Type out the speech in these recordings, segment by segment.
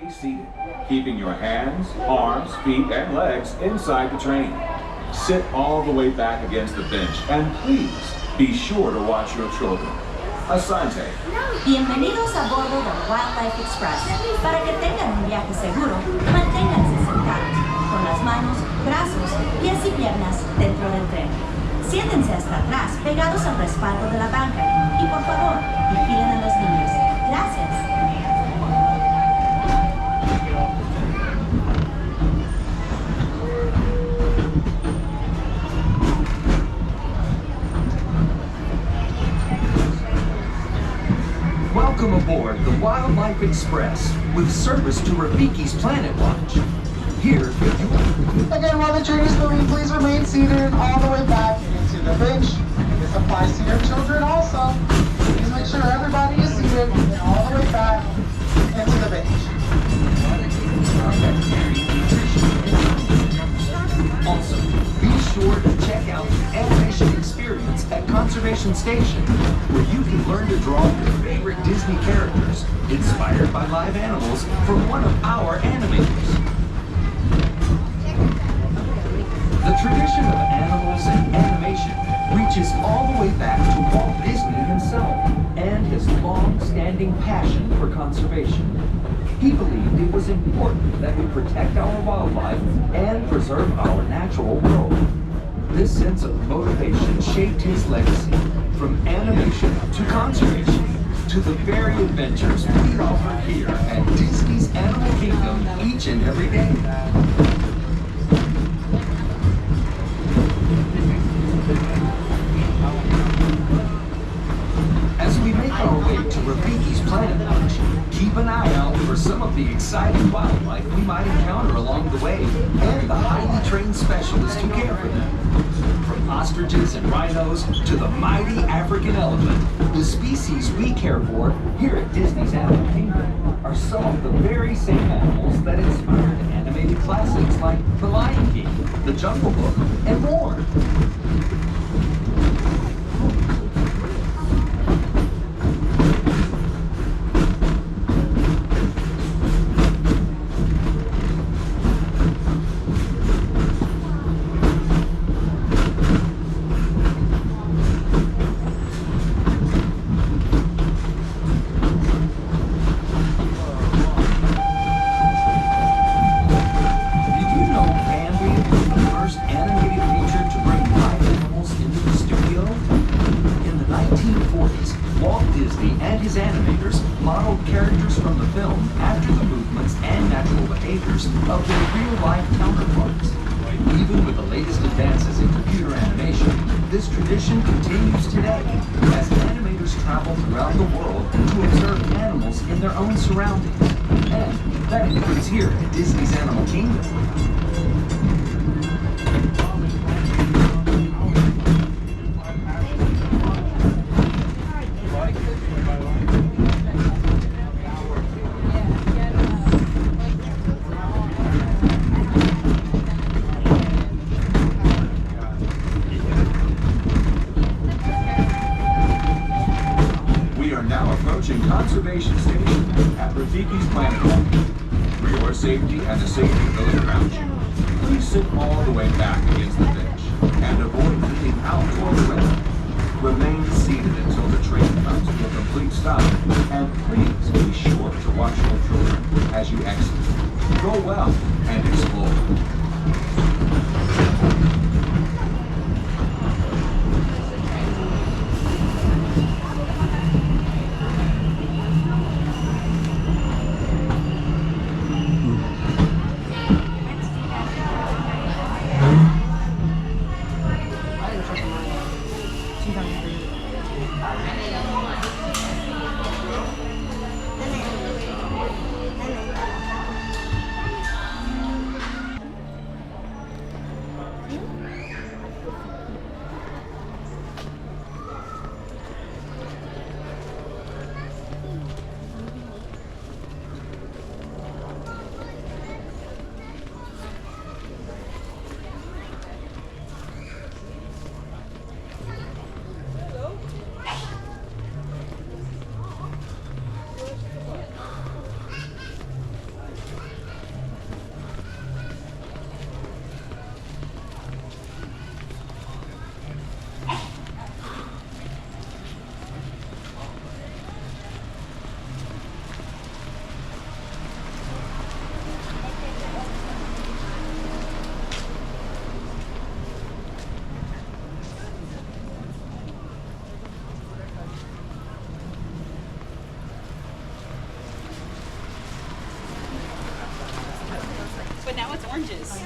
comfortably seated, keeping your hands, arms, feet, and legs inside the train. Sit all the way back against the bench, and please be sure to watch your children. Asante. Bienvenidos a bordo del Wildlife Express. Para que tengan un viaje seguro, manténganse sentados, con las manos, brazos, pies y piernas dentro del tren. Siéntense hasta atrás, pegados al respaldo de la banca. Y por favor, vigilen a los niños. Gracias. Welcome aboard the Wildlife Express with service to Rafiki's Planet Watch. Here, Again, while the train is moving, please remain seated all the way back into the bench. This applies to your children also. Please make sure everybody is seated and all the way back into the bench. Also, be sure to check out the animation experience at Conservation Station, where you can learn to draw your favorite Disney characters inspired by live animals from one of our animators. The tradition of animals and animation reaches all the way back to Walt Disney himself and his long-standing passion for conservation. He believed it was important that we protect our wildlife and preserve our natural world. This sense of motivation shaped his legacy, from animation to conservation, to the very adventures we offer here at Disney's Animal Kingdom each and every day. As we make our way to Rafiki's Planet Watch, keep an eye out for some of the exciting wildlife we might encounter along the way, and the highly trained specialists who care for them. From ostriches and rhinos to the mighty African elephant, the species we care for here at Disney's Animal Kingdom are some of the very same animals that inspired animated classics like The Lion King, The Jungle Book, and more. Of their real-life counterparts. Even with the latest advances in computer animation, this tradition continues today as animators travel throughout the world to observe animals in their own surroundings. And that includes here at Disney's Animal Kingdom. Conservation Station at Rafiki's Planet Watch. For your safety and the safety of those around you, please sit all the way back against the bench and avoid leaning out toward the window. Remain seated until the train comes to a complete stop, and please be sure to watch your children as you exit. Go well and explore. oranges.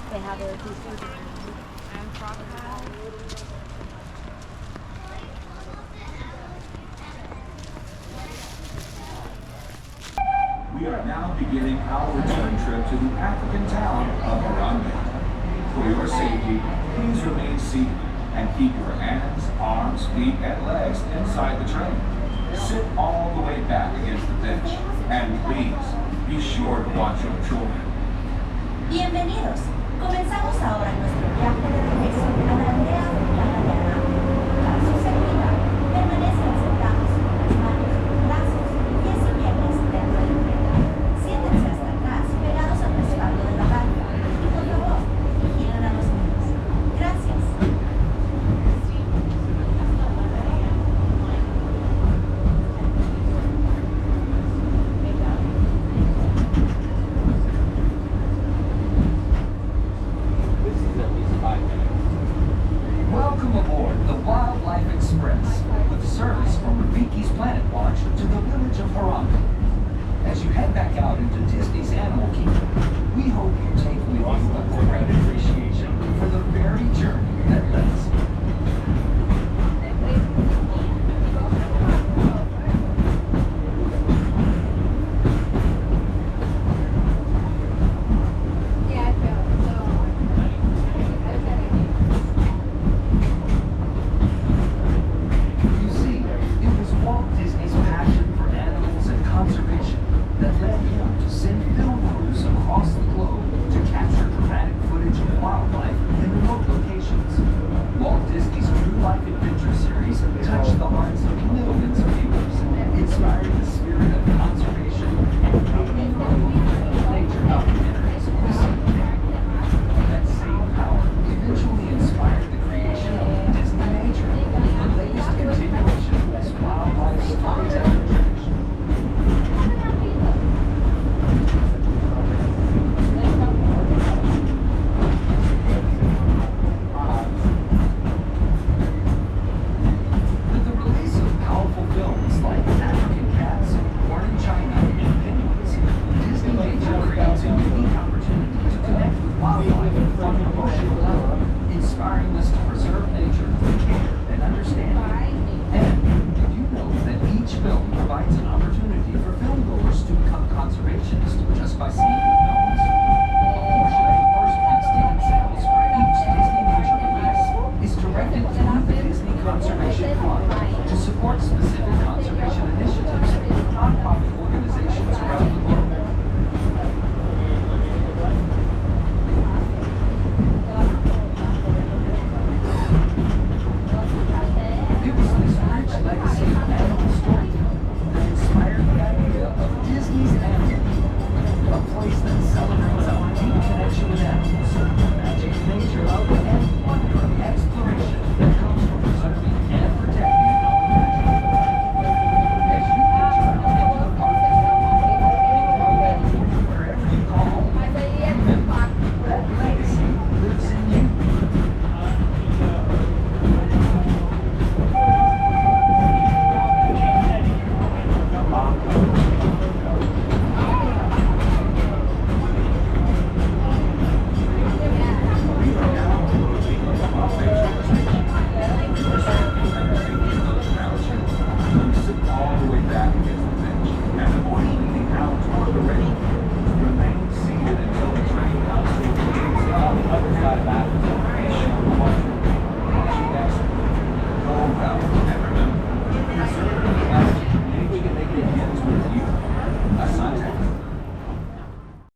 They have a and crocodile. We are now beginning our return trip to the African town of Harambe. For your safety, please remain seated and keep your hands, arms, feet, and legs inside the train. Sit all the way back against the bench, and please be sure to watch your children. Bienvenidos. Comenzamos ahora nuestro viaje de regreso a la aldea africana de Harambe. Para su seguridad, permanezcan sentados con las manos, brazos, pies y piernas dentro del tren. Siéntense hasta atrás, pegados al respaldo de la barca. Y por favor, vigilen a los niños. Gracias. Welcome aboard the Wildlife Express with service from Rafiki's Planet Watch to the village of Harambe. As you head back out into Disney's Animal Kingdom, we hope you take with you a great appreciation for the very journey that led us here. You see, it was Walt Disney's passion for animals and conservation that led